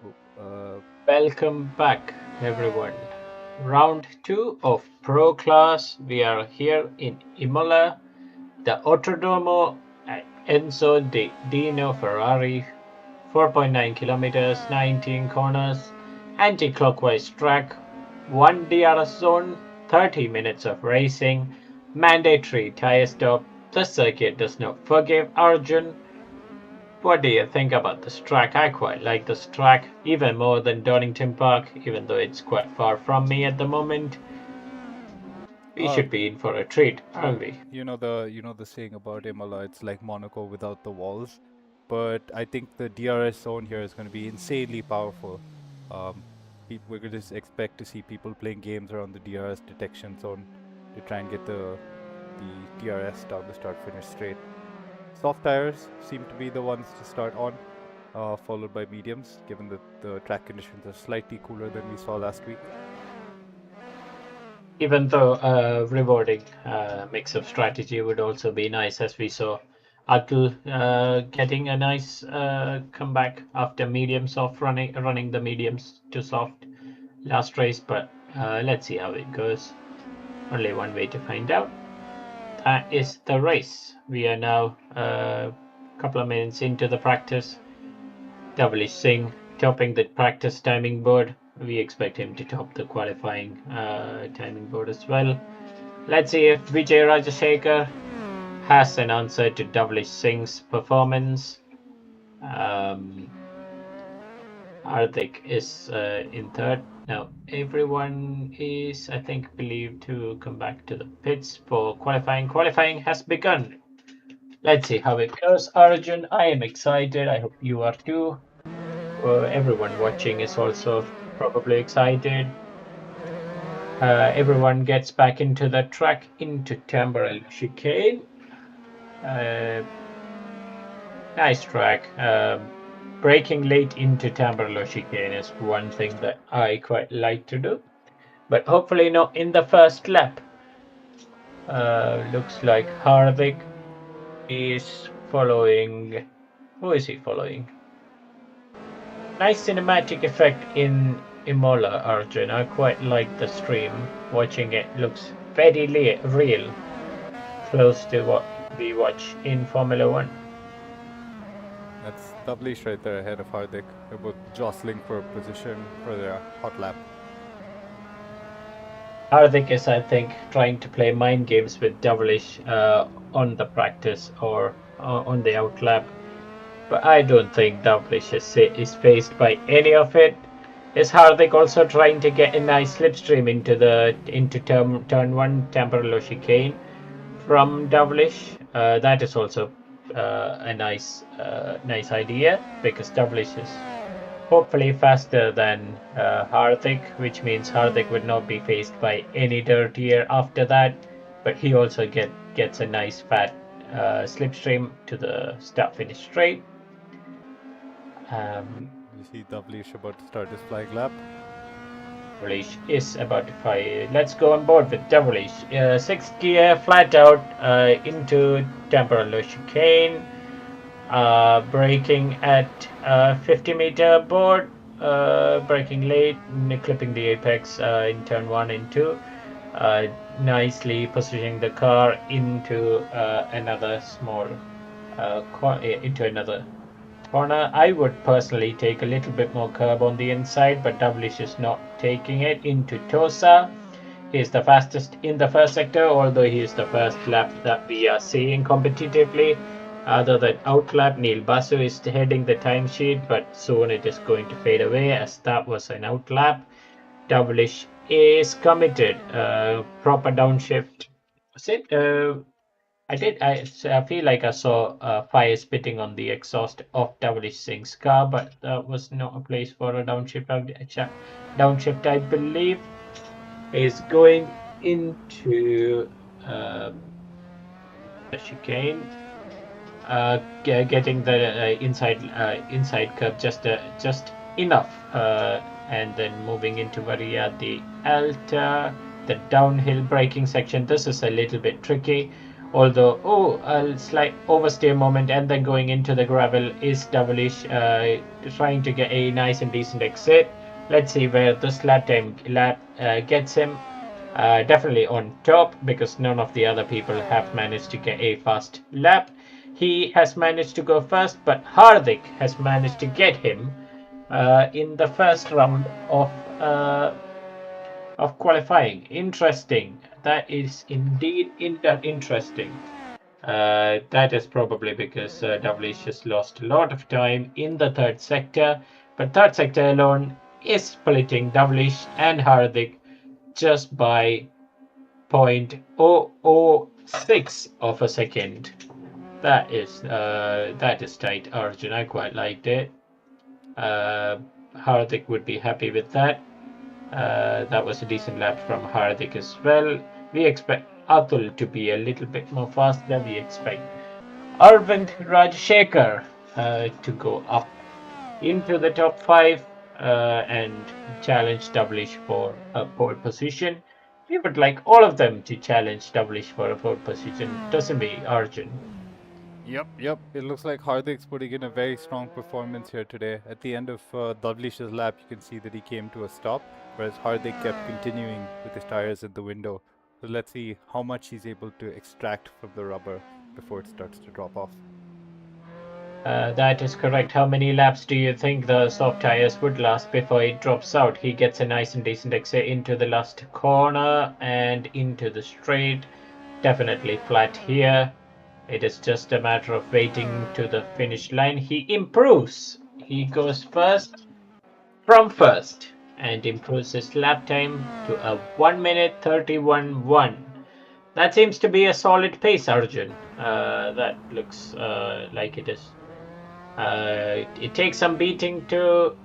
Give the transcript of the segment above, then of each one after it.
Oh, Uh, Welcome back, everyone. Round 2 of Pro Class. We are here in Imola, the Autodromo Enzo di Dino Ferrari, 4.9 kilometers, 19 corners, anti clockwise track, 1 DRS zone, 30 minutes of racing, mandatory tire stop. The circuit does not forgive Arjun. What do you think about this track? I quite like this track, even more than Donington Park, even though it's quite far from me at the moment. We uh, should be in for a treat, aren't we? you know the saying about Imola, it's like Monaco without the walls. But I think the DRS zone here is going to be insanely powerful. Um, we're going to just expect to see people playing games around the DRS detection zone to try and get the DRS down the start finish straight. Soft tires seem to be the ones to start on, followed by mediums, given that the track conditions are slightly cooler than we saw last week. Even though a rewarding mix of strategy would also be nice, as we saw Atul getting a nice comeback after medium soft running the mediums to soft last race. But let's see how it goes. Only one way to find out. That is the race. We are now a couple of minutes into the practice. Devilish Singh topping the practice timing board. We expect him to top the qualifying timing board as well. Let's see if Vijay Rajashekar has an answer to Devilish Singh's performance. Um, Hardik is in third. Now, everyone is, I think, believed to come back to the pits for qualifying. Qualifying has begun. Let's see how it goes. Arjun, I am excited. I hope you are too. Everyone watching is also probably excited. Everyone gets back into the track into temporal chicane. Uh, nice track. Braking late into temporal chicane is one thing that I quite like to do, but hopefully not in the first lap. Looks like Hardik is following. Who is he following? Nice cinematic effect in Imola, Arjun. I quite like the stream. Watching it looks very real, close to what we watch in Formula One. That's Tablish right there ahead of Hardik. They're both jostling for position for their hot lap. Hardik is, I think, trying to play mind games with Devilish on the practice or on the outlap. But I don't think Devilish is faced by any of it. Is Hardik also trying to get a nice slipstream into turn one temporal chicane from Devilish? That is also a nice idea because Devilish is hopefully faster than Hardik, which means Hardik would not be faced by any dirtier after that. But he also gets a nice fat slipstream to the start finish straight. Um, You see Tablish about to start his flag lap. Devilish is about to fire. Let's go on board with Devilish. Sixth gear, flat out into temporal chicane. Braking at 50-meter board. Braking late, clipping the apex in turn 1 and 2. Nicely positioning the car into another small into another corner. I would personally take a little bit more curb on the inside, but Devilish is not taking it into Tosa. He is the fastest in the first sector, although he is the first lap that we are seeing competitively. Other than outlap, Neil Basu is heading the timesheet, but soon it is going to fade away as that was an outlap. Devilish is committed. Proper downshift. Was it? I did. I feel like I saw fire spitting on the exhaust of Devilish Singh's car, but that was not a place for a downshift. Downshift, I believe, is going into the chicane, getting the inside curve just enough, and then moving into Varia the Alta, the downhill braking section. This is a little bit tricky. Although, a slight oversteer moment and then going into the gravel is devilish, trying to get a nice and decent exit. Let's see where this lap gets him. Definitely on top because none of the other people have managed to get a fast lap. He has managed to go first, but Hardik has managed to get him in the first round of qualifying. Interesting. That is indeed interesting. That is probably because Devilish has lost a lot of time in the third sector, but third sector alone is splitting Devilish and Hardik just by 0.006 of a second. That is tight, Arjun. I quite liked it. Hardik would be happy with that. That was a decent lap from Hardik as well. We expect Atul to be a little bit more faster. We expect Arvind Rajshekhar to go up into the top 5 and challenge Devilish for a pole position. We would like all of them to challenge Devilish for a pole position, doesn't we, Arjun? Yep. It looks like Hardik's putting in a very strong performance here today. At the end of Davlish's lap, you can see that he came to a stop, whereas Hardik kept continuing with his tires in the window. So let's see how much he's able to extract from the rubber before it starts to drop off. That is correct. How many laps do you think the soft tires would last before it drops out? He gets a nice and decent exit into the last corner and into the straight. Definitely flat here. It is just a matter of waiting to the finish line. He improves. He goes first from first and improves his lap time to a 1 minute 31.1. That seems to be a solid pace, Arjun. That looks like it is. It takes some beating to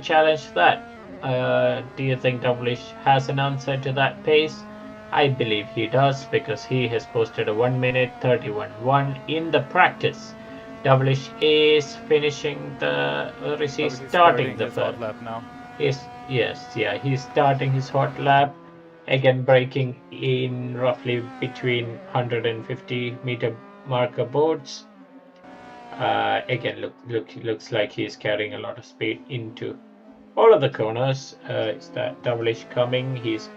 challenge that. Do you think Devilish has an answer to that pace? I believe he does because he has posted a 1 minute 31.1 in the practice. Devilish is finishing the, or is he starting the his hot lap now. He's starting his hot lap. Again, braking in roughly between 150 meter marker boards. Again, looks like he's carrying a lot of speed into all of the corners. Is that Devilish coming? Is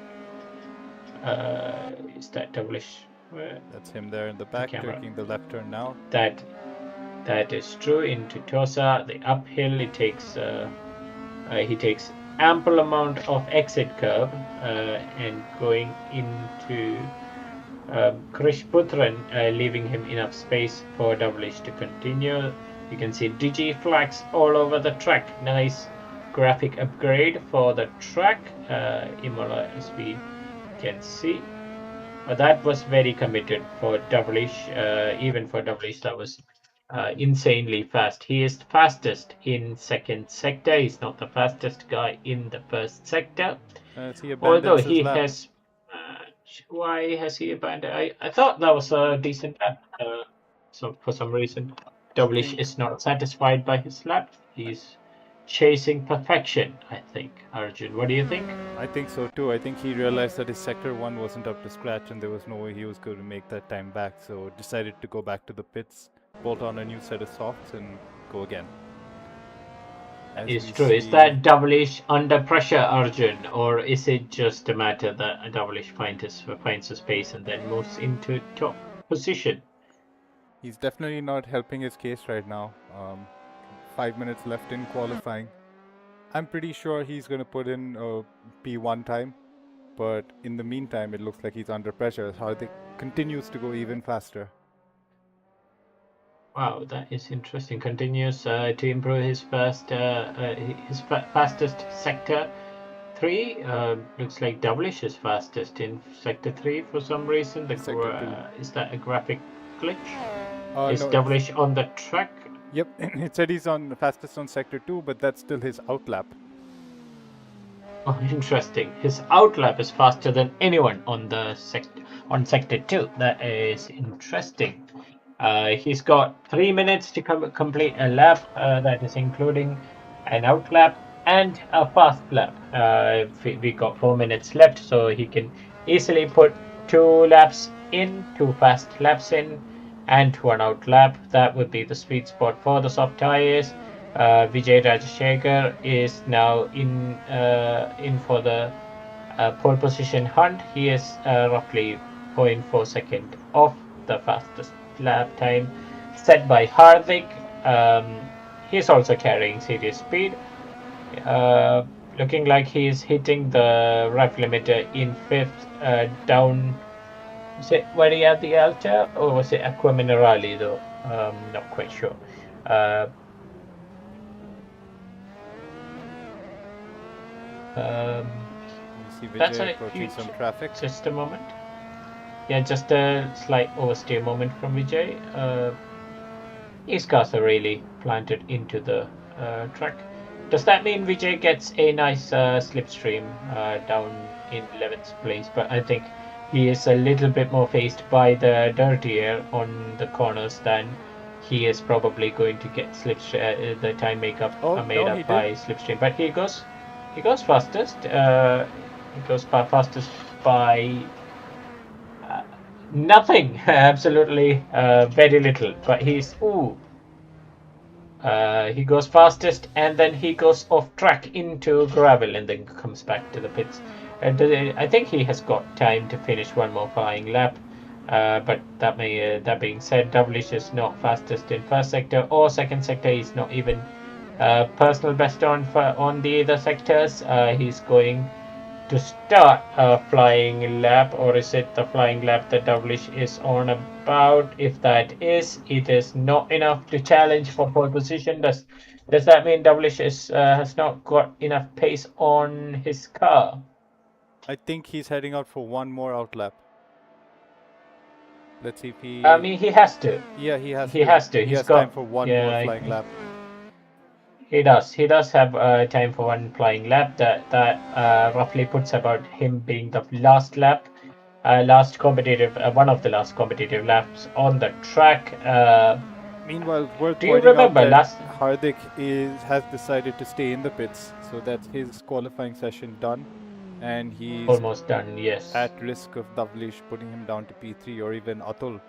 that Devilish? That's him there in the back, taking the left turn now. That is true. Into Tosa, the uphill, he takes ample amount of exit curve and going into Krish Putran, leaving him enough space for Devilish to continue. You can see Digi flags all over the track. Nice graphic upgrade for the track. Imola, as we can see. That was very committed for Devilish. Even for Devilish, that was insanely fast. He is fastest in second sector. He's not the fastest guy in the first sector. Although he has why has he abandoned? I thought that was a decent lap. So for some reason, Devilish is not satisfied by his lap. He's chasing perfection, I think. Arjun, what do you think? I think so too. I think he realized that his sector 1 wasn't up to scratch and there was no way he was going to make that time back, so decided to go back to the pits, bolt on a new set of softs and go again. It's true. Is that Devilish under pressure, Arjun, or is it just a matter that Devilish finds his pace and then moves into top position? He's definitely not helping his case right now. 5 minutes left in qualifying. I'm pretty sure he's going to put in a P1 time, but in the meantime, it looks like he's under pressure as Hardik continues to go even faster. Wow, that is interesting. Continues to improve his fastest sector 3. Looks like Devilish is fastest in sector 3 for some reason. Is that a graphic glitch? Is no, Devilish on the track? Yep, it said he's on fastest on sector 2, but that's still his outlap. Oh, interesting. His outlap is faster than anyone on the sector 2. That is interesting. He's got 3 minutes to complete a lap. That is including an outlap and a fast lap. We got 4 minutes left, so he can easily put 2 laps in, 2 fast laps in, and 1 out lap. That would be the sweet spot for the soft tires. Vijay Rajashekar is now in for the pole position hunt. He is roughly zero point 0.4 second off the fastest lap time set by Hardik. He's also carrying serious speed. Uh, Looking like he's hitting the rev limiter in fifth down. Was it Varia di Alta or was it Aqua Minerale though? Not quite sure. Uh, um, You see that's Vijay a approaching huge. some traffic. Just a moment. Yeah, just a slight oversteer moment from Vijay. These cars are really planted into the track. Does that mean Vijay gets a nice slipstream down in 11th place? But I think he is a little bit more faced by the dirty air on the corners than he is probably going to get the time Oh, made no, he up did. by slipstream. But he goes fastest. He goes fastest by uh, nothing, absolutely very little. But he goes fastest and then he goes off track into gravel and then comes back to the pits. And I think he has got time to finish one more flying lap. But that being said, Devilish is not fastest in first sector or second sector. He's not even personal best on the other sectors. He's going to start a flying lap, or is it the flying lap that Devilish is on about? If that is, it is not enough to challenge for pole position. Does that mean Devilish is has not got enough pace on his car? I think he's heading out for one more outlap. Let's see if I he. mean, he has to. Yeah, he has He to. has to. He He's has time got. for one more Yeah, flying lap. he does. He does have time for one flying lap. That roughly puts about him being the last lap, last competitive, one of the last competitive laps on the track. Meanwhile, it's worth Do you pointing out remember that last? Hardik has decided to stay in the pits, so that's his qualifying session done, and he's Almost done. Yes. at risk of Davlish putting him down to P3 or even Atul,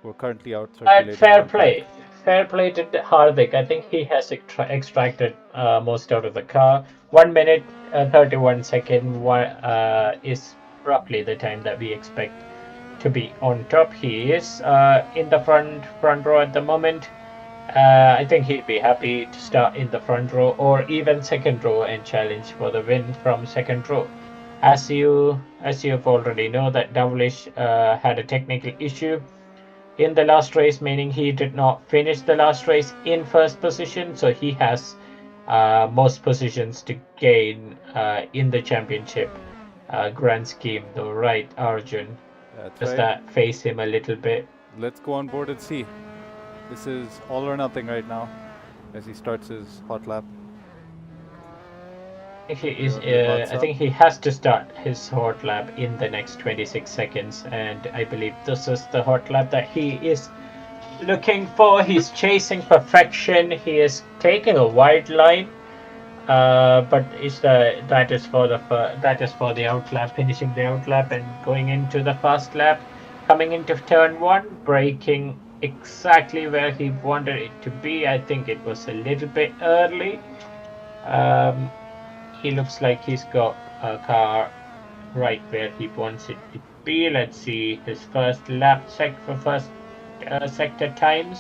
who are currently out But circulating on track. fair play to Hardik. I think he has extracted most out of the car. 1 minute, 31 second is roughly the time that we expect to be on top. He is in the front row at the moment. I think he'd be happy to start in the front row or even second row and challenge for the win from second row. As you've already know that Devilish had a technical issue in the last race, meaning he did not finish the last race in first position, so he has most positions to gain in the championship grand scheme, though, right, Arjun? That's Does right. that face him a little bit? Let's go on board and see. This is all or nothing right now as he starts his hot lap. Clear on the hot I sub. think he has to start his hot lap in the next 26 seconds, and I believe this is the hot lap that he is looking for. He's chasing perfection. He is taking a wide line. But that is for the outlap, finishing the outlap and going into the fast lap, coming into turn one, braking exactly where he wanted it to be. I think it was a little bit early. Um, he looks like he's got a car right where he wants it to be. Let's see his first lap check for first sector times.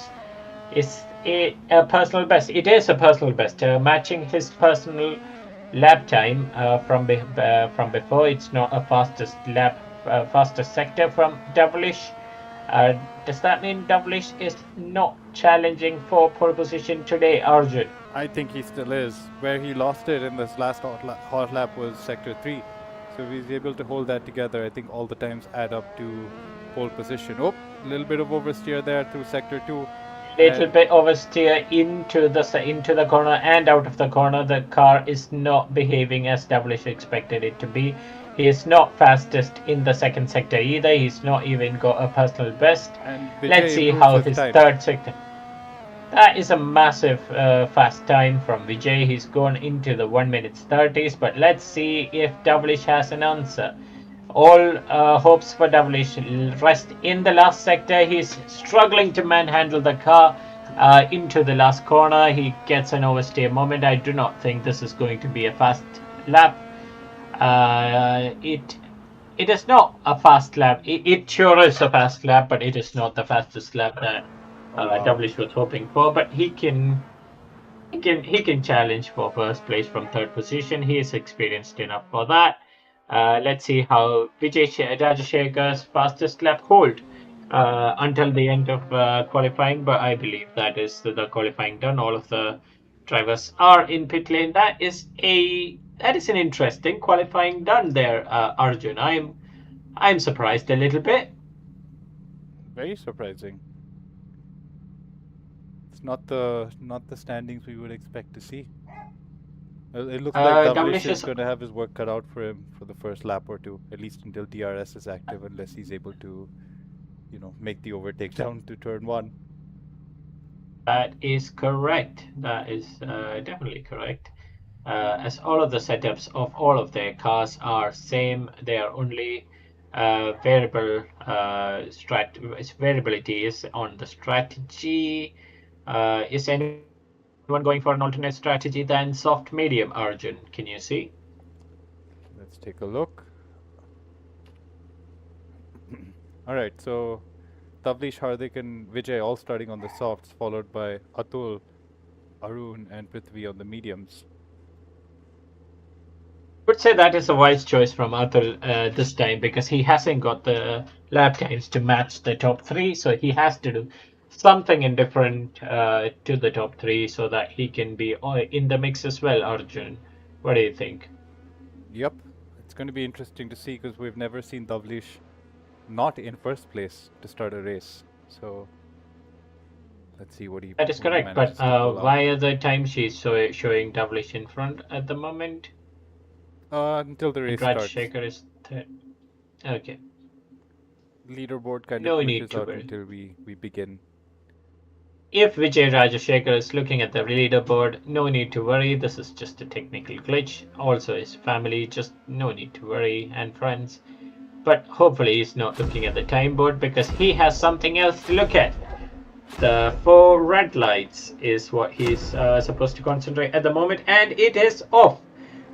Is it a personal best? It is a personal best, matching his personal lap time from before. It's not a fastest sector from Devilish. Uh, does that mean Devilish is not challenging for pole position today, Arjun? I think he still is. Where he lost it in this last hot lap was sector 3. So if he's able to hold that together, I think all the times add up to pole position. Oh, a little bit of oversteer there through sector 2. Little And bit oversteer into the corner and out of the corner. The car is not behaving as Devilish expected it to be. He is not fastest in the second sector either. He's not even got a personal best. Let's Vijay see improves how his his time. third sector. That is a massive fast time from Vijay. He's gone into the 1 minute 30s, but let's see if Devilish has an answer. All hopes for Devilish rest in the last sector. He's struggling to manhandle the car into the last corner. He gets an oversteer moment. I do not think this is going to be a fast lap. It is not a fast lap. It sure is a fast lap, but it is not the fastest lap that Oh wow. Devilish was hoping for. But he can challenge for first place from third position. He is experienced enough for that. Let's see how Vijay Rajashekhar's fastest lap hold until the end of qualifying. But I believe that is the qualifying done. All of the drivers are in pit lane. That is an interesting qualifying done there, Arjun. I'm surprised a little bit. Very surprising. It's not the standings we would expect to see. It looks like Davlish Devilish is is going to have his work cut out for him for the first lap or two, at least until DRS is active, unless he's able to, make the overtake down to turn one. That is correct. That is definitely correct. As all of the setups of all of their cars are same, they are only variability is on the strategy. Is anyone going for an alternate strategy than soft medium, Arjun? Can you see? Let's take a look. All right, so Tavlish, Hardik, and Vijay all starting on the softs, followed by Atul, Arun, and Prithvi on the mediums. I would say that is a wise choice from Atul this time because he hasn't got the lap times to match the top three, so he has to do something indifferent to the top three so that he can be in the mix as well. Arjun, what do you think? Yep, it's going to be interesting to see because we've never seen Tavlish not in first place to start a race. So let's see That is what he correct, but manages to pull out. why are the timesheets showing Devilish in front at the moment Until the and race starts, Rajshekhar is third? Okay, leaderboard kind of no need glitches to out worry. until we begin. If Vijay Rajashekar is looking at the leaderboard, no need to worry. This is just a technical glitch. Also, his family, just no need to worry, and friends. But hopefully, he's not looking at the time board because he has something else to look at. The four red lights is what he's supposed to concentrate at the moment, and it is off.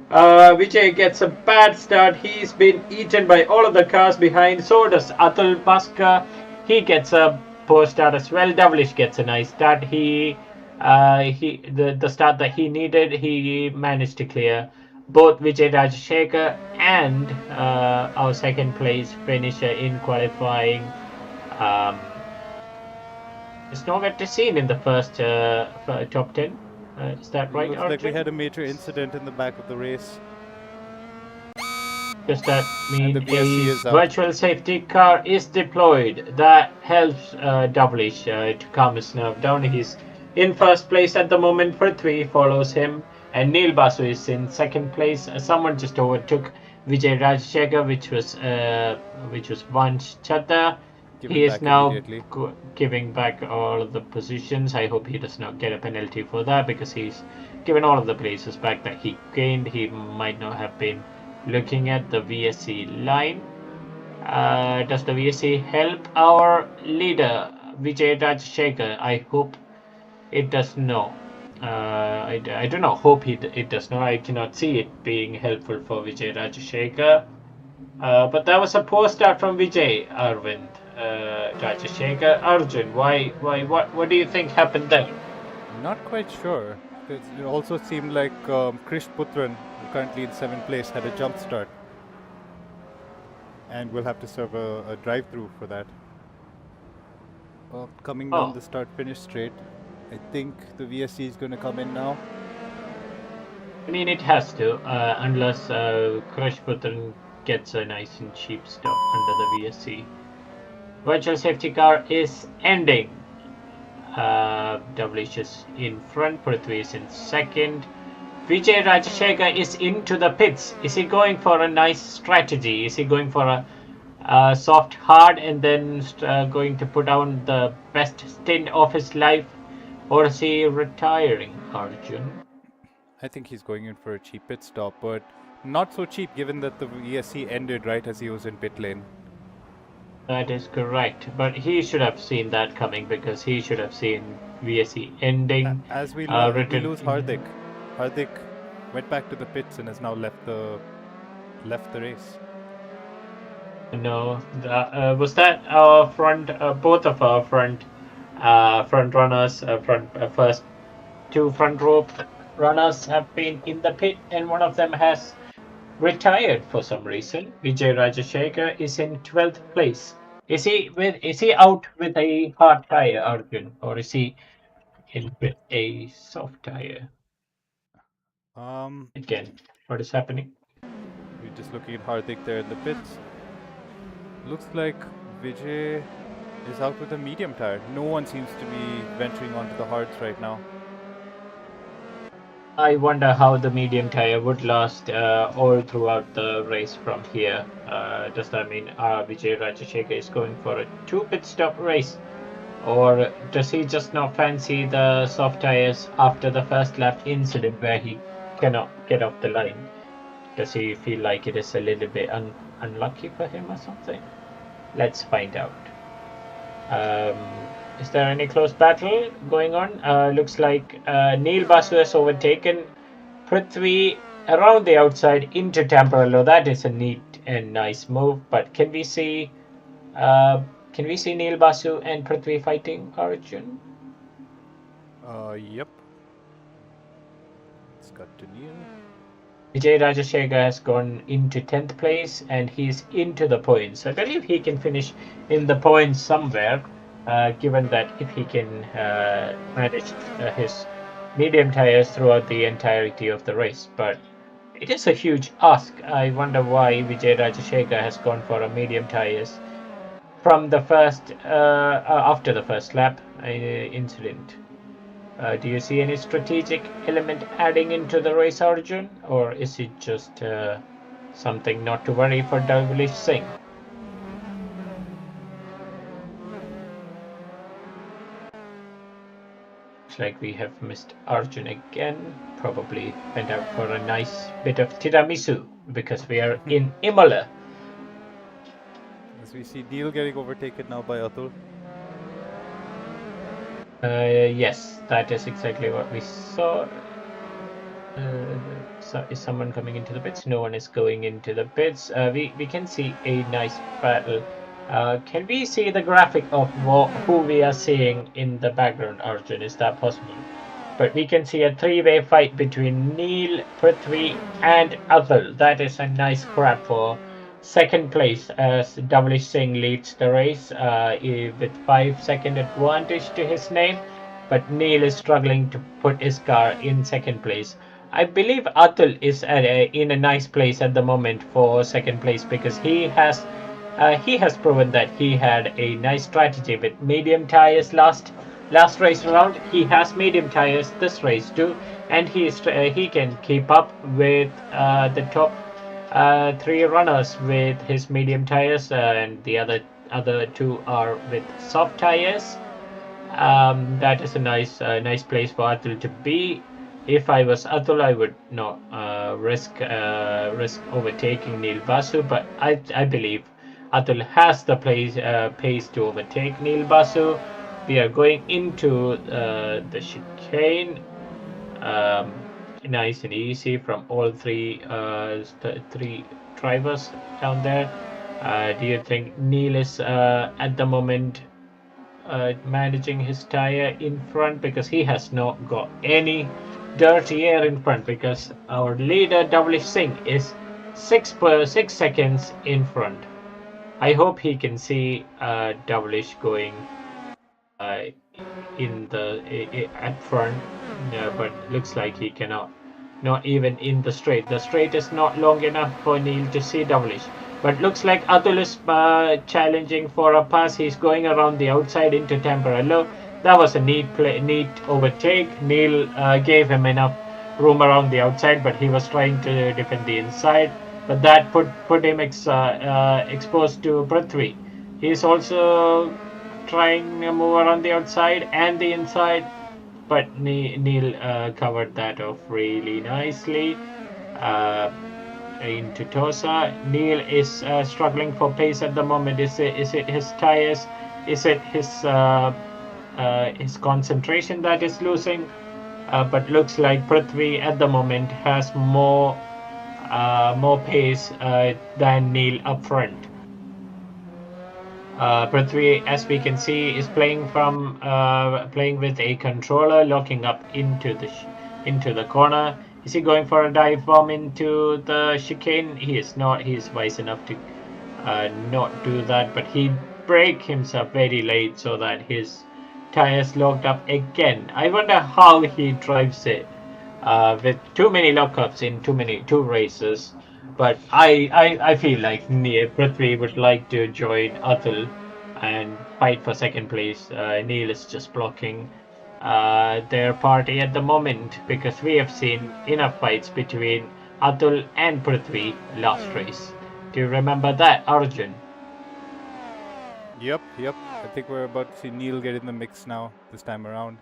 Vijay gets a bad start. He's been eaten by all of the cars behind. So does Atul Bhaskar. He gets a poor start as well. Devilish gets a nice start. The start that he needed, he managed to clear. Both Vijay Rajashekar and our second place finisher in qualifying. Um, is nowhere to seen in the first top 10. Is that right, Looks like we Arjun? had a major incident in the back of the race, Does that and the mean VSC a is out. virtual safety car is deployed? That helps Devilish to calm his nerve down. He's in first place at the moment. Prithvi follows him, and Neil Basu is in second place. Someone just overtook Vijay Rajshekar, which was Vansh Chadda. Give He it is back now immediately. giving back all of the positions. I hope he does not get a penalty for that because he's given all of the places back that he gained. He might not have been looking at the VSC line. Does the VSC help our leader Vijay Rajshekar? I hope it does not. I do not hope it does not. I cannot see it being helpful for Vijay Rajshekar. But that was a poor start from Vijay Arvind Rajshekar. Arjun, what do you think happened there? Not quite sure. It also seemed like Krish Putran, currently in seventh place, had a jump start, and we'll have to serve a drive-through for that. Coming down Oh, the start-finish straight, I think the VSC is going to come in now. I mean it has to, unless Krish Putran gets a nice and cheap stop under the VSC. Virtual safety car is ending. Devlish is in front, Prithvi is in second. Vijay Rajashekar is into the pits. Is he going for a nice strategy? Is he going for a soft hard and then going to put down the best stint of his life? Or is he retiring, Arjun? I think he's going in for a cheap pit stop, but not so cheap given that the VSC ended right as he was in pit lane. That is correct, but he should have seen that coming because he should have seen VSE ending. As we Written. lose Hardik. Hardik went back to the pits and has now left the race. No, was that our front? Both of our front runners, first two front row runners have been in the pit, and one of them has retired for some reason. Vijay Rajashekar is in 12th place. Is he out with a hard tire, Arjun, or is he in with a soft tire? Um, Again, what is happening? we're just looking at Hardik there in the pits. Looks like Vijay is out with a medium tire. No one seems to be venturing onto the hards right now. I wonder how the medium tire would last all throughout the race from here. Does that mean Vijay Rajashekar is going for a two pit stop race? Or does he just not fancy the soft tires after the first lap incident where he cannot get off the line? Does he feel like it is a little bit unlucky for him or something? Let's find out. Um, is there any close battle going on? Looks like Neil Basu has overtaken Prithvi around the outside into Tamperello. That is a neat and nice move. But can we see Neil Basu and Prithvi fighting, Arjun? Yep. Let's cut to Neil. Vijay Rajashekar has gone into 10th place and he's into the points. I believe he can finish in the points somewhere, given that if he can manage his medium tires throughout the entirety of the race. But it is a huge ask. I wonder why Vijay Rajashekar has gone for a medium tires from the first after the first lap incident. Do you see any strategic element adding into the race, Arjun, or is it just something not to worry for Devilish Singh? Looks like we have missed Arjun again. Probably went out for a nice bit of tiramisu because we are in Imola. As we see Neil getting overtaken now by Atul. Yes, that is exactly what we saw. So is someone coming into the pits? No one is going into the pits. We can see a nice battle. Can we see the graphic of who we are seeing in the background, Arjun? Is that possible? But we can see a three-way fight between Neil, Prithvi, and Atul. That is a nice grab for second place as Devilish Singh leads the race with 5-second advantage to his name. But Neil is struggling to put his car in second place. I believe Atul is in a nice place at the moment for second place because he has proven that he had a nice strategy with medium tires last race round. He has medium tires this race too, and he can keep up with the top three runners with his medium tires, and the other two are with soft tires. That is a nice place for Atul to be. If I was Atul, I would not risk overtaking Neil Basu, but I believe Atul has the pace to overtake Neil Basu. We are going into the chicane. Um, Nice and easy from all three drivers down there. Do you think Neil is at the moment managing his tire in front because he has not got any dirty air in front because our leader Devilish Singh is 6 seconds in front. I hope he can see Devilish going uh, in the at front, but looks like he cannot. Not even in the straight. The straight is not long enough for Neil to see Devilish. But looks like Atul is challenging for a pass. He's going around the outside into Tamperello. That was a neat overtake. Neil gave him enough room around the outside, but he was trying to defend the inside. But that put him exposed to Prithvi. He's also trying to move around the outside and the inside. but Neil covered that off really nicely. Uh, into Tosa. Neil is struggling for pace at the moment. Is it his tires? Is it his concentration that is losing? But looks like Prithvi at the moment has more pace than Neil up front. Prithvi, as we can see, is playing with a controller, locking up into the corner. Is he going for a dive bomb into the chicane? He is not. He is wise enough to not do that, but he brake himself very late so that his tires locked up again. I wonder how he drives it with too many lockups in two races. But I feel like Prithvi would like to join Atul and fight for second place. Neil is just blocking their party at the moment because we have seen enough fights between Atul and Prithvi last race. Do you remember that, Arjun? Yep. I think we're about to see Neil get in the mix now, this time around.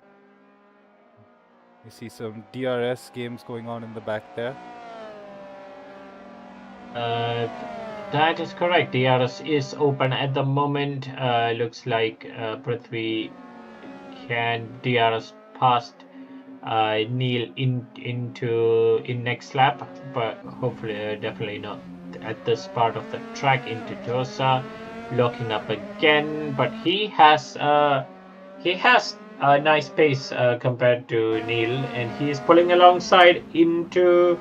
You see some DRS games going on in the back there. That is correct. DRS is open at the moment. Looks like Prithvi can DRS past Neil in next lap, but hopefully, definitely not at this part of the track into Josa, locking up again. But he has a nice pace compared to Neil, and he is pulling alongside into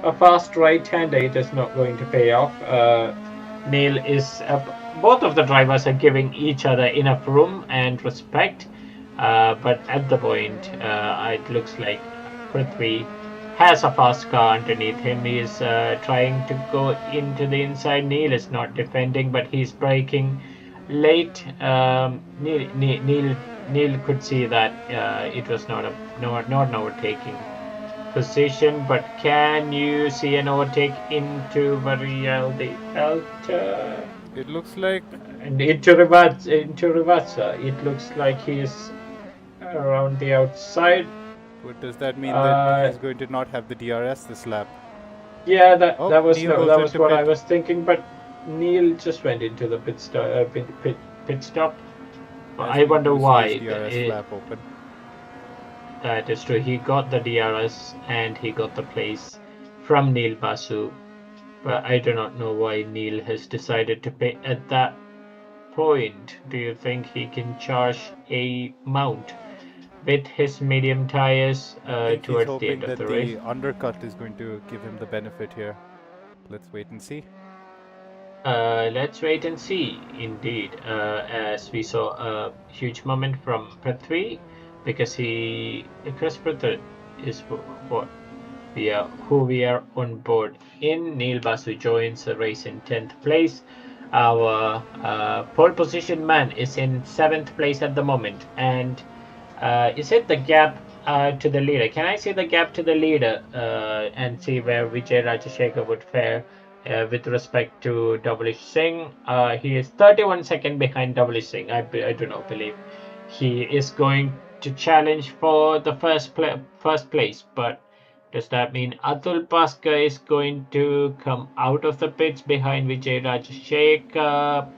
a fast right-hander. It is not going to pay off. Neil is both of the drivers are giving each other enough room and respect, but at the point, it looks like Prithvi has a fast car underneath him. He is trying to go into the inside. Neil is not defending, but he's braking late. Neil could see that it was not an overtaking position, but can you see an overtake into Varial the Alta? It looks like, And into Rivazza, it looks like he's around the outside. what does that mean that Uh, he's going to not have the DRS this lap? yeah, that Oh, that was Neil no, goes that was into what I pit. was thinking. But Neil just went into the pit stop. As I we wonder do see his why. DRS flap open. That is true. He got the DRS and he got the place from Neil Basu. But I do not know why Neil has decided to pay at that point. Do you think he can charge a mount with his medium tires I think he's towards the end hoping of that the race? the undercut is going to give him the benefit here. Let's wait and see. Let's wait and see. Indeed, as we saw a huge moment from Prithvi, because Chris Prithvi is what who we are on board in. Neil Basu joins the race in 10th place. Our pole position man is in 7th place at the moment. And is it the gap to the leader? Can I see the gap to the leader and see where Vijay Rajashekar would fare with respect to Doublish Singh? He is 31 seconds behind Doublish Singh. I do not believe he is going to challenge for the first place, but does that mean Atul Paskar is going to come out of the pits behind Vijay Rajashekar?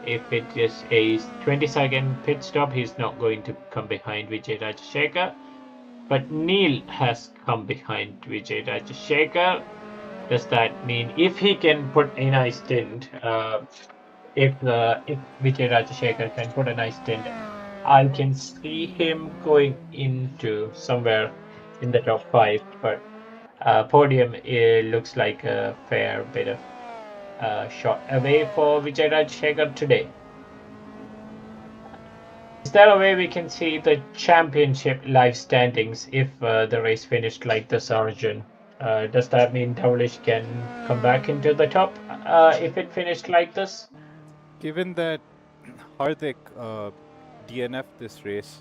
If it is a 20-second pit stop, he's not going to come behind Vijay Rajashekar. But Neil has come behind Vijay Rajashekar. Does that mean if he can put a nice stint, if Vijay Rajashekar can put a nice stint, I can see him going into somewhere in the top 5. But podium, it looks like a fair bit of shot away for Vijay Rajashekar today. Is there a way we can see the championship live standings if the race finished like this, Origin? Does that mean Dowlish can come back into the top if it finished like this? Given that Hardik DNF this race,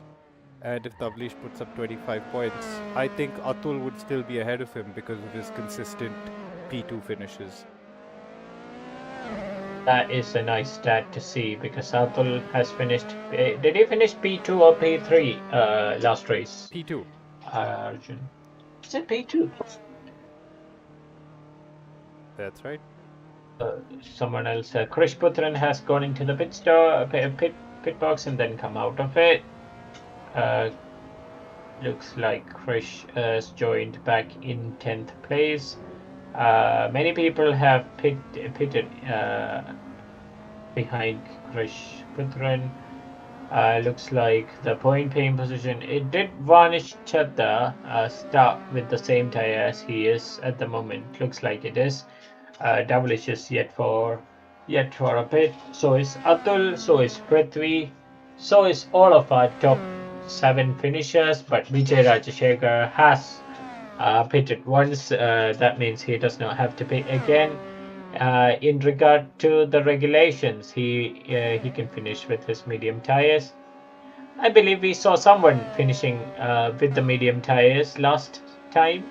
and if Tavlish puts up 25 points, I think Atul would still be ahead of him because of his consistent P2 finishes. That is a nice stat to see because Atul has finished. Did he finish P2 or P3 last race? P2. Arjun. Is it P2? That's right. Someone else. Krish Putran has gone into the pit box and then come out of it. Looks like Krish has joined back in 10th place. Many people have pitted behind Krish Putran. Looks like the point paying position. It did Varnish Chadda start with the same tire as he is at the moment. Looks like it is. Devilish is yet for a pit. So is Atul. So is Prithvi. So is all of our top 7 finishers. But Vijay Rajashekar has pitted once. That means he does not have to pit again. In regard to the regulations, he can finish with his medium tires. I believe we saw someone finishing with the medium tires last time,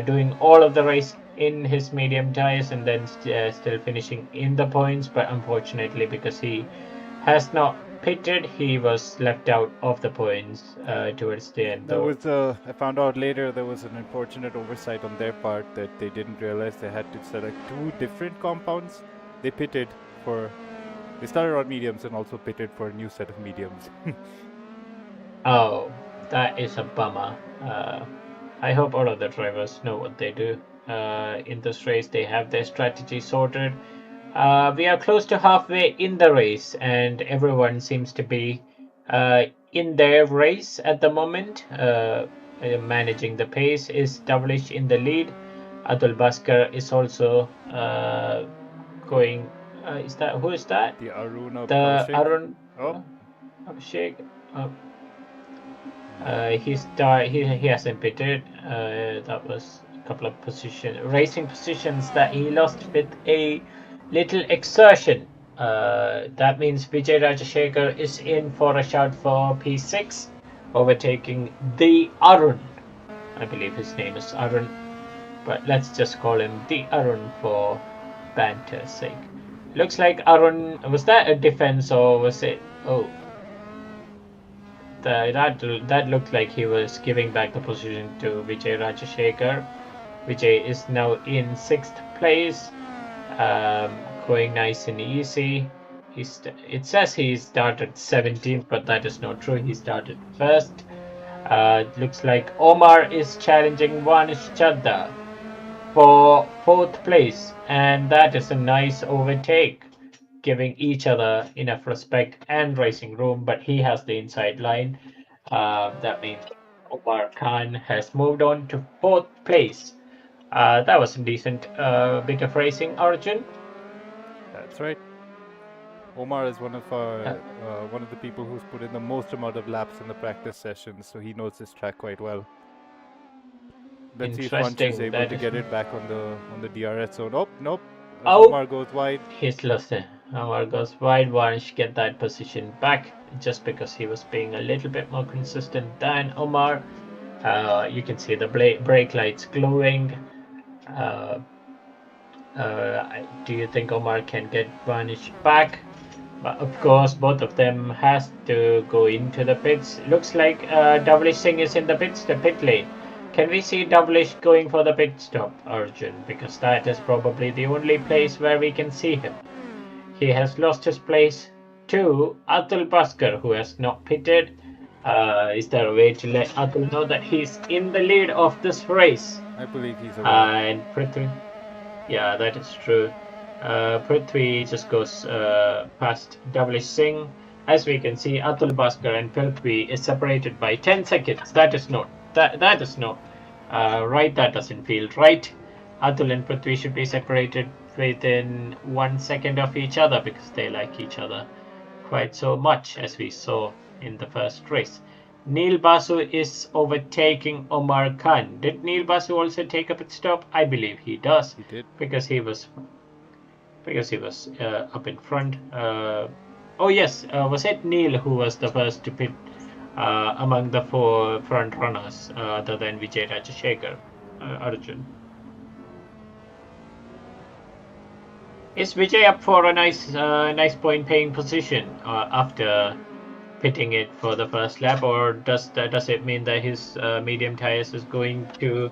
doing all of the race in his medium tires and then still finishing in the points. But unfortunately, because he has not pitted, he was left out of the points towards the end. There Though. was I found out later there was an unfortunate oversight on their part that they didn't realize they had to select 2 different compounds. They pitted for. They started on mediums and also pitted for a new set of mediums. Oh, that is a bummer. I hope all of the drivers know what they do. In this race, they have their strategy sorted. We are close to halfway in the race, and everyone seems to be in their race at the moment. Managing the pace is Devilish in the lead. Atul Bhaskar is also going. Is that who is that? The Arun of The Kaushik. Arun Oh, Abhishek. He hasn't pitted. That was a couple of racing positions that he lost with a little exertion. That means Vijay Rajashekar is in for a shout for P6, overtaking the Arun. I believe his name is Arun, but let's just call him the Arun for banter's sake. Looks like Arun, was that a defense or was it? Oh, that looked like he was giving back the position to Vijay Rajashekar. Vijay is now in 6th place, going nice and easy. It says he started 17th, but that is not true. He started first. Looks like Omar is challenging Vanish Chadda for 4th place, and that is a nice overtake, giving each other enough respect and racing room, but he has the inside line. That means Omar Khan has moved on to 4th place. That was a decent bit of racing, Arjun. that's right. Omar is one of the people who's put in the most amount of laps in the practice sessions, so he knows this track quite well. Let's see if Vansh is able to get it back on the DRS zone. Oh, nope. Omar goes wide. He's lost it. Omar goes wide. Vansh get that position back just because he was being a little bit more consistent than Omar. You can see the brake lights glowing. Do you think Omar can get Vanish back? But of course, both of them has to go into the pits. Looks like Devilish Singh is in the pit lane. Can we see Devilish going for the pit stop, Arjun? Because that is probably the only place where we can see him. He has lost his place to Atul Bhaskar, who has not pitted. Is there a way to let Atul know that he's in the lead of this race? I believe he's away. And Prithvi. Yeah, that is true. Prithvi just goes past Devilish Singh. As we can see, Atul Bhaskar and Prithvi is separated by 10 seconds. That is not right. That doesn't feel right. Atul and Prithvi should be separated within 1 second of each other because they like each other quite so much, as we saw in the first race. Neil Basu is overtaking Omar Khan. Did Neil Basu also take a pit stop? I believe he does. He did. Because he was up in front. Oh yes, was it Neil who was the first to pit among the 4 front runners other than Vijay Rajashekar, Arjun? Is Vijay up for a nice point paying position after pitting it for the first lap, or does it mean that his medium tires is going to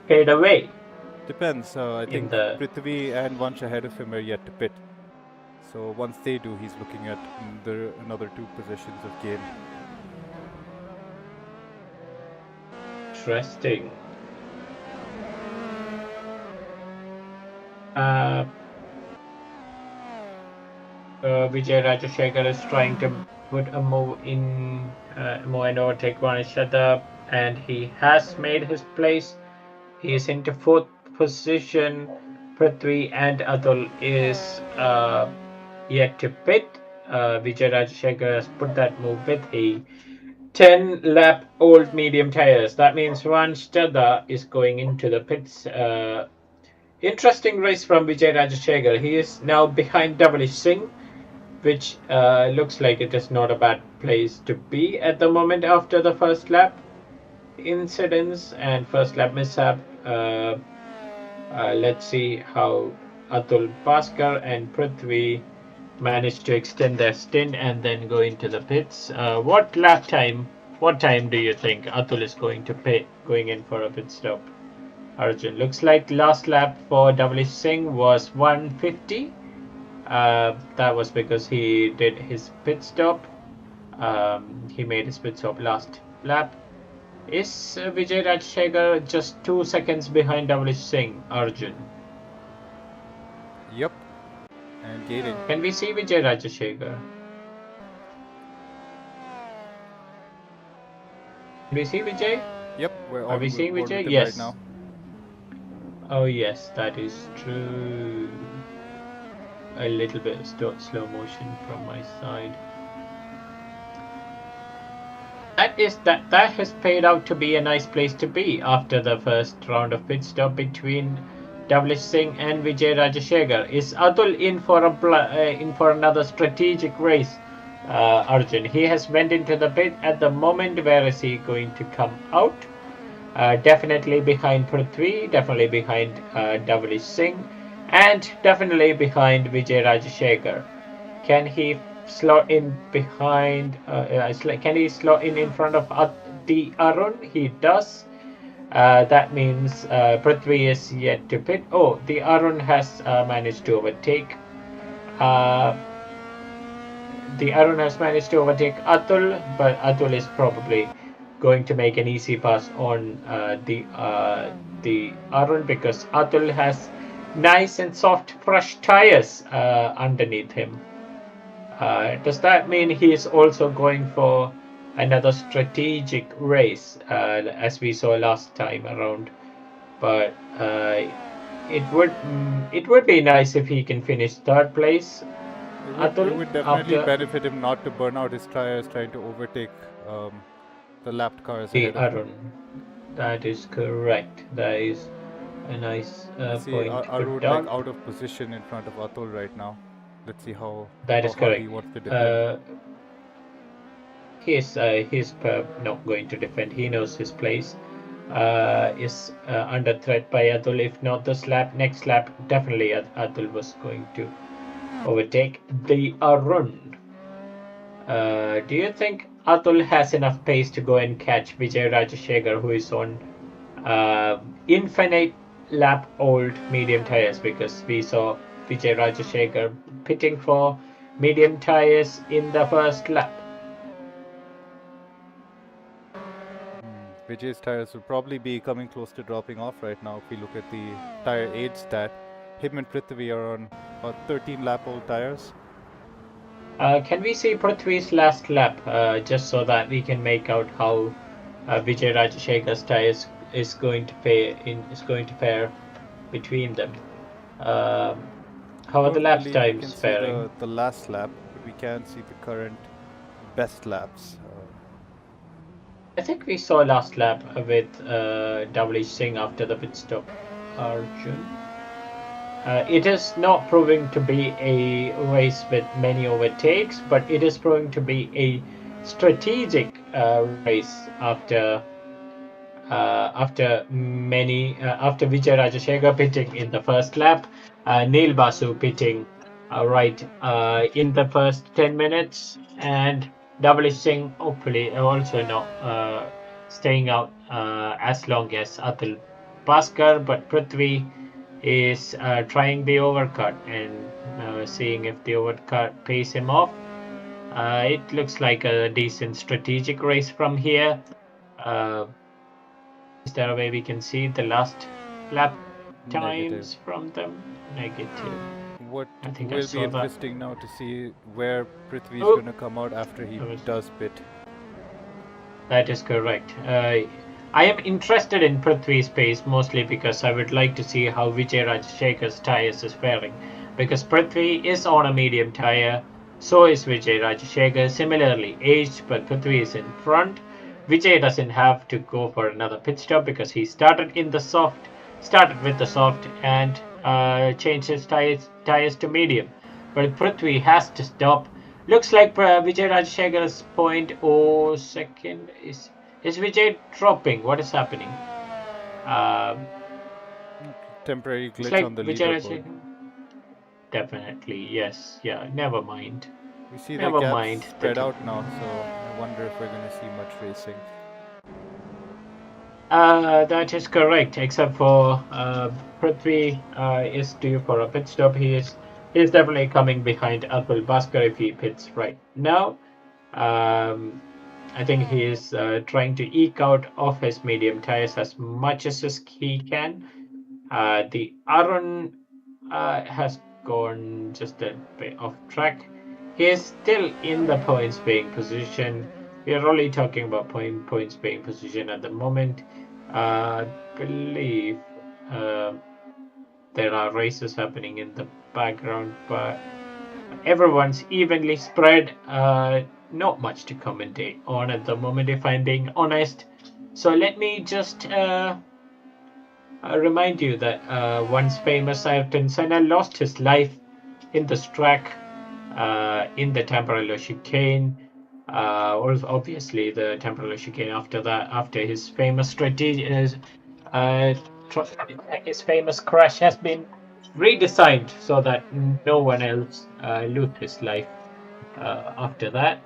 fade away Depends. I in think the Prithvi and Vansh ahead of him are yet to pit. So once they do, he's looking at another 2 positions of gain. interesting? Uh, Vijay Rajashekar is trying to put a move in, move and overtake one each other, and he has made his place. He is into fourth position. Prithvi and Atul is yet to pit. Vijay Rajashekar has put that move with a 10 lap old medium tires. That means Ran Stada is going into the pits. Interesting race from Vijay Rajashekar. He is now behind Devilish Singh, which looks like it is not a bad place to be at the moment after the first lap incidents and first lap mishap. Let's see how Atul Bhaskar and Prithvi managed to extend their stint and then go into the pits. What lap time? What time do you think Atul is going to pit, going in for a pit stop? Arjun, looks like last lap for W Singh was 150. That was because he did his pit stop. He made his pit stop last lap. Is Vijay Rajshekar just 2 seconds behind W Singh, Arjun? Yep. And gaining. Can we see Vijay Rajshekar? Can we see Vijay? Yep. We're Are we on seeing board with Vijay? him right Yes. now. Oh yes, that is true. A little bit of slow motion from my side. That has paid out to be a nice place to be after the first round of pit stop between Devlish Singh and Vijay Rajashekar. Is Atul in for another strategic race? Arjun, he has went into the pit at the moment. Where is he going to come out? Definitely behind Prithvi, definitely behind Devlish Singh, and definitely behind Vijay Rajashekar. Can he slot in behind? Can he slot in front of the Arun? He does. That means Prithvi is yet to pit. Oh, the Arun has managed to overtake. Uh, the Arun has managed to overtake Atul, but Atul is probably going to make an easy pass on the Arun because Atul has nice and soft fresh tires underneath him. Does that mean he is also going for another strategic race as we saw last time around? But it would be nice if he can finish third place. It Atul would definitely after benefit him not to burn out his tires trying to overtake the lapped cars the ahead of him. Arun. That is correct. That is a nice I see point to put Arun like down. out of position in front of Atul right now. Let's see how That is hard correct. he wants to defend. He's not going to defend. He knows his place. Is under threat by Atul. If not this lap, next lap, definitely Atul was going to overtake the Arun. Do you think Atul has enough pace to go and catch Vijay Rajashekar, who is on infinite lap old medium tires? Because we saw Vijay Rajashekar pitting for medium tires in the first lap. Vijay's tires will probably be coming close to dropping off right now if we look at the tire age stat. Him and Prithvi are on about 13 lap old tires. Can we see Prithvi's last lap just so that we can make out how Vijay Rajashekhar's tires is going to fare between them? How are the Don't lap believe we can times see faring? the last lap, but we can see the current best laps. I think we saw last lap with W Singh after the pit stop. Arjun. It is not proving to be a race with many overtakes, but it is proving to be a strategic race after after Vijay Rajashekar pitting in the first lap, Neil Basu pitting in the first 10 minutes, and W Singh hopefully also not staying out as long as Atul Bhaskar, but Prithvi is trying the overcut and seeing if the overcut pays him off. It looks like a decent strategic race from here. Is there a way we can see the last lap Negative. times from them? Negative. What I think I will be saw that. interesting now to see where Prithvi is Oh, going to come out after he that was does pit. That is correct. I am interested in Prithvi's pace mostly because I would like to see how Vijay Rajashekhar's tyres is faring. Because Prithvi is on a medium tyre, so is Vijay Rajashekar, similarly aged, but Prithvi is in front. Vijay doesn't have to go for another pit stop because he started with the soft and changed his tyres to medium. But Prithvi has to stop. Looks like Vijay Rajashekhar's point oh second is Vijay dropping? What is happening? Uh, Temporary looks glitch like on the Vijay leaderboard. Rajashekar. Definitely, yes, yeah. Never mind. We see the Never gaps mind. spread out now, so I wonder if we're going to see much racing. That is correct. Except for Prithvi is due for a pit stop. He is definitely coming behind Atul Bhaskar if he pits right now. Um, I think he is trying to eke out of his medium tires as much as he can. The Arun has gone just a bit off track. He is still in the points paying position. We are only talking about points paying position at the moment. I believe uh, there are races happening in the background, but everyone's evenly spread. Not much to commentate on at the moment, if I'm being honest. So let me just remind you that once famous Ayrton Senna lost his life in this track in the Temporello chicane. Or obviously the Temporello chicane after that, after his famous strategy, uh, his famous crash has been redesigned so that no one else lose his life after that.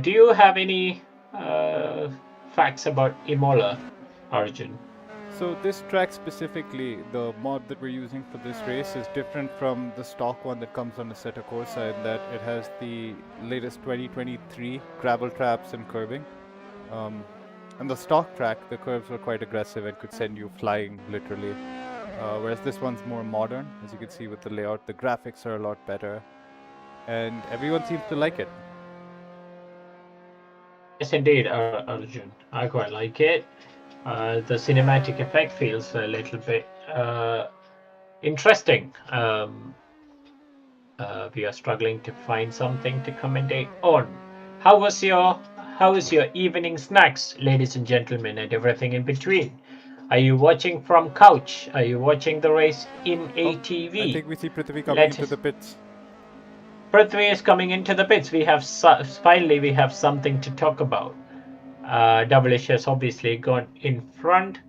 Do you have any uh, facts about Imola, Arjun? So this track specifically, the mod that we're using for this race is different from the stock one that comes on Assetto Corsa in that it has the latest 2023 gravel traps and curbing. On the stock track, the curves were quite aggressive and could send you flying, literally. Whereas this one's more modern, as you can see with the layout. The graphics are a lot better, and everyone seems to like it. Yes, indeed, Arjun. I quite like it. The cinematic effect feels a little bit interesting. We are struggling to find something to commentate on. How was your how is your evening snacks, ladies and gentlemen, and everything in between? Are you watching from couch? Are you watching the race in Oh, a I TV? think we see Prithvi coming Let into the pits. Prithvi is coming into the pits. Finally we have something to talk about. Double has obviously gone in front.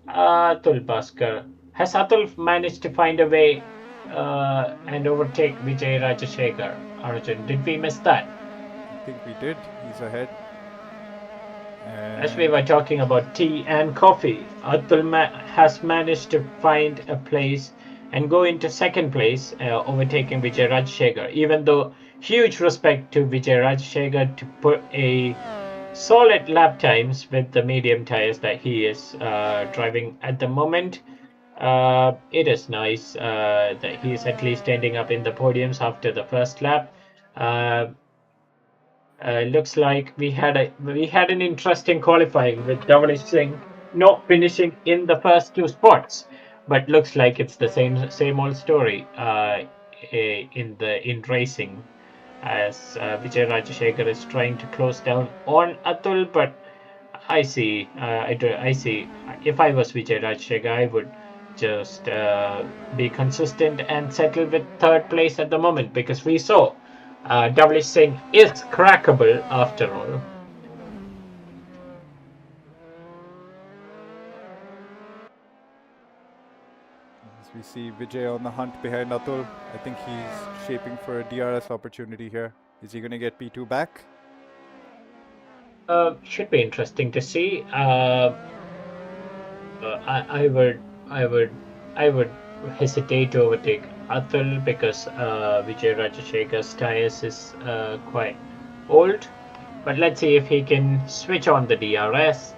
Atul Bhaskar. Has Atul managed to find a way and overtake Vijay Rajashekar? Arjun, did we miss that? I think we did. He's ahead. As we And were talking about tea and coffee, Atul has managed to find a place and go into second place, overtaking Vijay Rajashekar. Even though huge respect to Vijay Rajashekar to put a solid lap times with the medium tires that he is driving at the moment. It is nice that he is at least ending up in the podiums after the first lap. Uh, looks like we had an interesting qualifying with Dhaval Singh not finishing in the first two spots, but looks like it's the same old story in racing as Vijay Rajashekar is trying to close down on Atul, but I see. If I was Vijay Rajashekar, I would just be consistent and settle with third place at the moment because we saw W Singh is crackable after all. As we see Vijay on the hunt behind Atul, I think he's shaping for a DRS opportunity here. Is he going to get P2 back? Should be interesting to see. I would, I would, I would hesitate to overtake Atul because Vijay Rajashekhar's tires is quite old. But let's see if he can switch on the DRS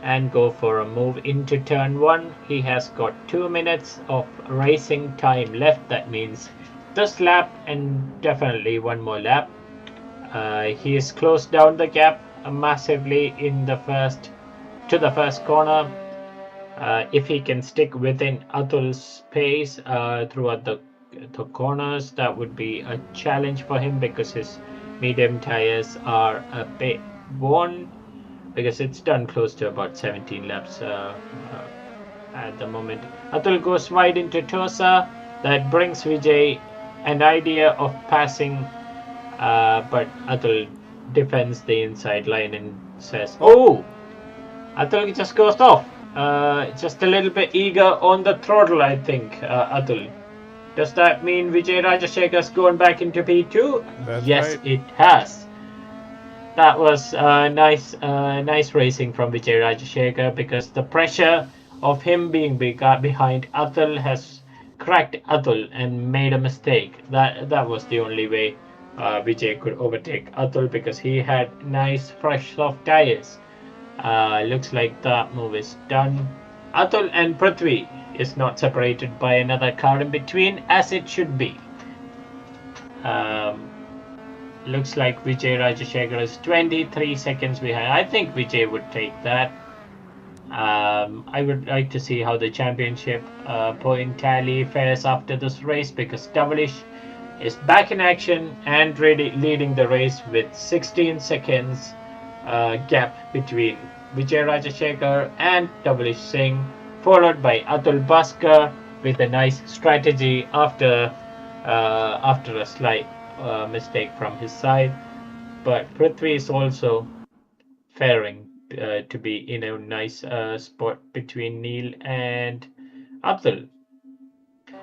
and go for a move into turn one. He has got 2 minutes of racing time left. That means this lap and definitely one more lap. He has closed down the gap massively in the first to the first corner. If he can stick within Atul's pace throughout the corners, that would be a challenge for him because his medium tires are a bit worn because it's done close to about 17 laps at the moment. Atul goes wide into Tosa. That brings Vijay an idea of passing, but Atul defends the inside line and says, "Oh, Atul just goes off. Just a little bit eager on the throttle, I think, Atul. Does that mean Vijay Rajashekhar's going back into P2? That's Yes, right. it has. That was nice racing from Vijay Rajashekhar because the pressure of him being behind Atul has cracked Atul and made a mistake. That was the only way Vijay could overtake Atul because he had nice fresh soft tires. Looks like the move is done. Atul and Prithvi is not separated by another car in between as it should be. Um, Looks like Vijay Rajashekhar is 23 seconds behind. I think Vijay would take that. I would like to see how the championship point tally fares after this race because Tavalish is back in action and ready, leading the race with 16 seconds gap between Vijay Rajashekhar and Tavalish Singh, followed by Atul Bhaskar with a nice strategy after a slight mistake from his side. But Prithvi is also faring to be in a nice spot between Neil and Atul.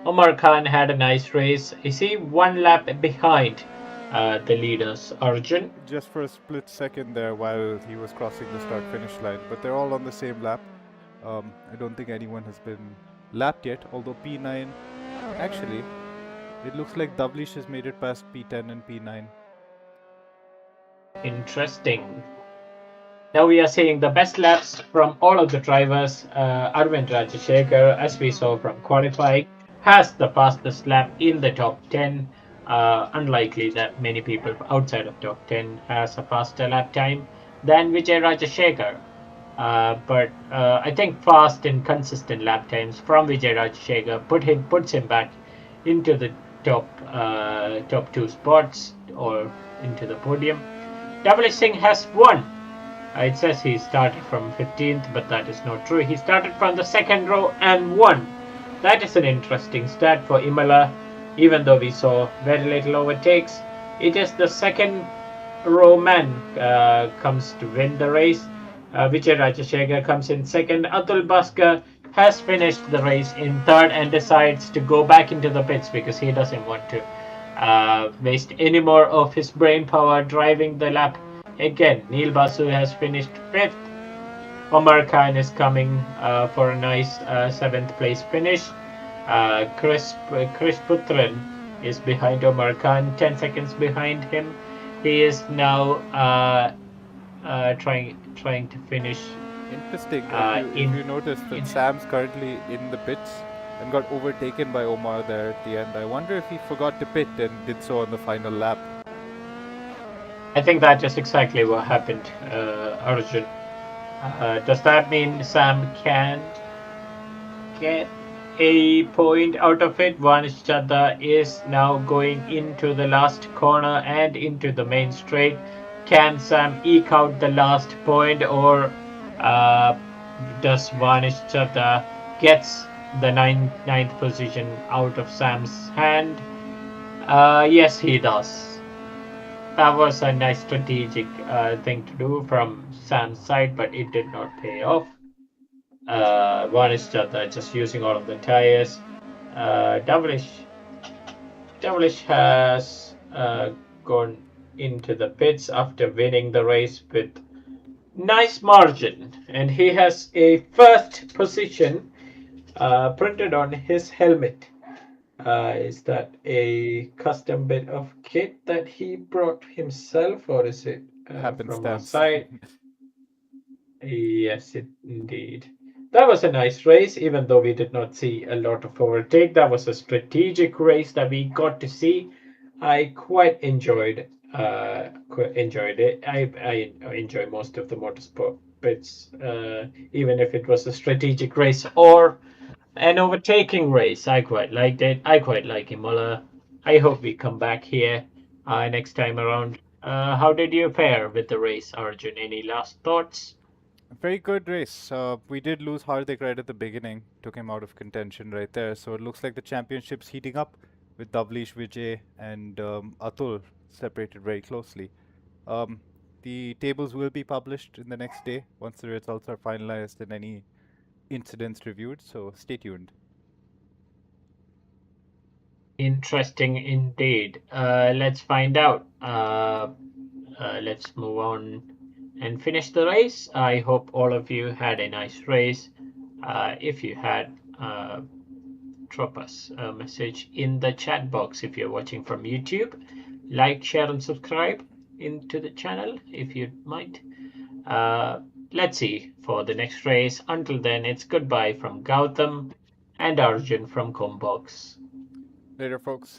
Omar Khan had a nice race. Is he one lap behind the leaders, Arjun? Just for a split second there while he was crossing the start finish line, but they're all on the same lap. I don't think anyone has been lapped yet, although P9, actually, it looks like Davlish has made it past P10 and P9. Interesting. Now we are seeing the best laps from all of the drivers. Arvind Rajashekhar, as we saw from qualifying, has the fastest lap in the top 10. Unlikely that many people outside of top 10 has a faster lap time than Vijay Rajashekhar. But I think fast and consistent lap times from Vijay Rajashekhar puts him back into the top two spots or into the podium. Double Singh has won. It says he started from 15th, but that is not true. He started from the second row and won. That is an interesting stat for Imola, even though we saw very little overtakes. It is the second row man comes to win the race. Vijay Rajashekhar comes in second. Atul Bhaskar has finished the race in third and decides to go back into the pits because he doesn't want to waste any more of his brain power driving the lap again. Neil Basu has finished fifth. Omar Khan is coming for a nice seventh place finish. Chris Putran is behind Omar Khan, 10 seconds behind him. He is now trying to finish. Interesting. If you notice that Sam's currently in the pits and got overtaken by Omar there at the end. I wonder if he forgot to pit and did so on the final lap. I think that is exactly what happened, Arjun. Does that mean Sam can get a point out of it? Vanish Chadda is now going into the last corner and into the main straight. Can Sam eke out the last point, or does Vanish Chadda gets the ninth position out of Sam's hand? Yes, he does. That was a nice strategic thing to do from Sam's side, but it did not pay off. Vanish Chadda just using all of the tires. Devilish has gone into the pits after winning the race with nice margin, and he has a first position printed on his helmet. Is that a custom bit of kit that he brought himself, or is it from our Happenstance. side? Yes, indeed. That was a nice race, even though we did not see a lot of overtake. That was a strategic race that we got to see. I quite enjoyed it. I enjoy most of the motorsport bits, even if it was a strategic race or an overtaking race. I quite liked it. I quite like Imola. I hope we come back here next time around. How did you fare with the race, Arjun? Any last thoughts? Very good race. We did lose Hardik right at the beginning, took him out of contention right there. So it looks like the championship's heating up with Davlish, Vijay, and Atul separated very closely. Um, the tables will be published in the next day once the results are finalized and any incidents reviewed. So stay tuned. Interesting indeed. Let's find out. Let's move on and finish the race. I hope all of you had a nice race. If you had, drop us a message in the chat box if you're watching from YouTube. Like, share, and subscribe into the channel if you might. Uh, let's see for the next race. Until then, it's goodbye from Gautam and Arjun from Combox. Later, folks.